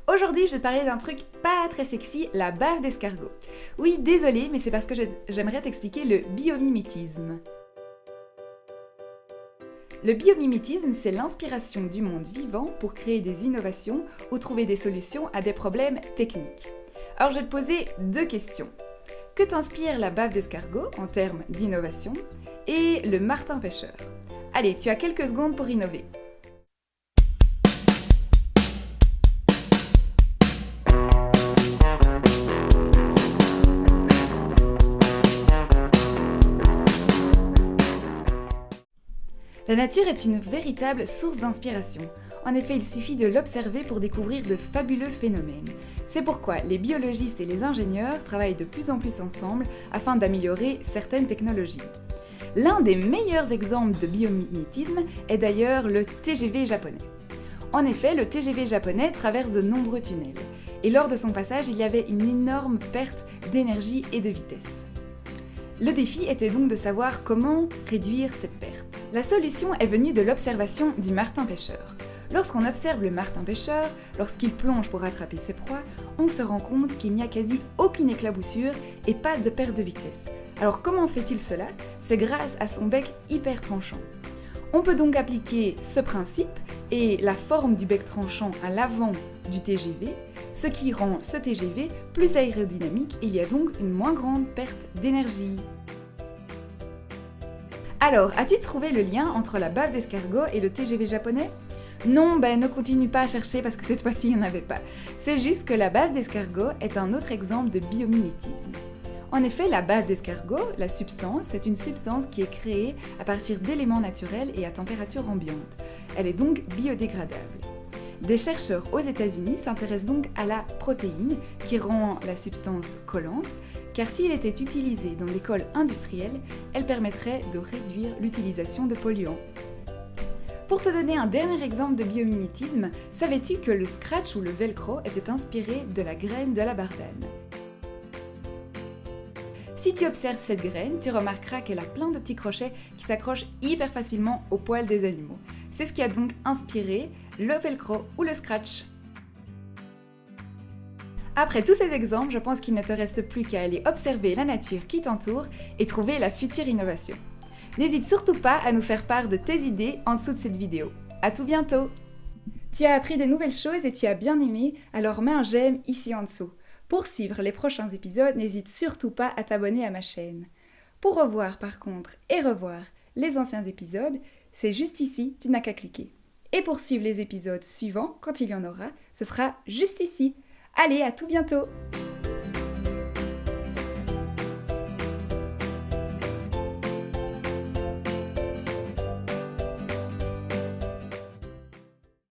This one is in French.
Aujourd'hui, je vais te parler d'un truc pas très sexy, la bave d'escargot. Oui, désolé, mais c'est parce que j'aimerais t'expliquer le biomimétisme. Le biomimétisme, c'est l'inspiration du monde vivant pour créer des innovations ou trouver des solutions à des problèmes techniques. Alors je vais te poser deux questions. Que t'inspire la bave d'escargot en termes d'innovation et le martin pêcheur? Allez, tu as quelques secondes pour innover. La nature est une véritable source d'inspiration. En effet, il suffit de l'observer pour découvrir de fabuleux phénomènes. C'est pourquoi les biologistes et les ingénieurs travaillent de plus en plus ensemble afin d'améliorer certaines technologies. L'un des meilleurs exemples de biomimétisme est d'ailleurs le TGV japonais. En effet, le TGV japonais traverse de nombreux tunnels, et lors de son passage, il y avait une énorme perte d'énergie et de vitesse. Le défi était donc de savoir comment réduire cette perte. La solution est venue de l'observation du martin pêcheur. Lorsqu'on observe le martin pêcheur, lorsqu'il plonge pour attraper ses proies, on se rend compte qu'il n'y a quasi aucune éclaboussure et pas de perte de vitesse. Alors comment fait-il cela? C'est grâce à son bec hyper tranchant. On peut donc appliquer ce principe et la forme du bec tranchant à l'avant du TGV, ce qui rend ce TGV plus aérodynamique et il y a donc une moins grande perte d'énergie. Alors, as-tu trouvé le lien entre la bave d'escargot et le TGV japonais? Non, ne continue pas à chercher parce que cette fois-ci il n'y en avait pas. C'est juste que la bave d'escargot est un autre exemple de biomimétisme. En effet, la bave d'escargot, la substance, c'est une substance qui est créée à partir d'éléments naturels et à température ambiante. Elle est donc biodégradable. Des chercheurs aux États-Unis s'intéressent donc à la protéine qui rend la substance collante, car s'il était utilisé dans des cols industriels, elle permettrait de réduire l'utilisation de polluants. Pour te donner un dernier exemple de biomimétisme, savais-tu que le scratch ou le velcro était inspiré de la graine de la bardane? Si tu observes cette graine, tu remarqueras qu'elle a plein de petits crochets qui s'accrochent hyper facilement aux poils des animaux. C'est ce qui a donc inspiré le velcro ou le scratch. Après tous ces exemples, je pense qu'il ne te reste plus qu'à aller observer la nature qui t'entoure et trouver la future innovation. N'hésite surtout pas à nous faire part de tes idées en dessous de cette vidéo. À tout bientôt! Tu as appris des nouvelles choses et tu as bien aimé, alors mets un j'aime ici en dessous. Pour suivre les prochains épisodes, n'hésite surtout pas à t'abonner à ma chaîne. Pour revoir par contre et revoir les anciens épisodes, c'est juste ici, tu n'as qu'à cliquer. Et pour suivre les épisodes suivants, quand il y en aura, ce sera juste ici. Allez, à tout bientôt!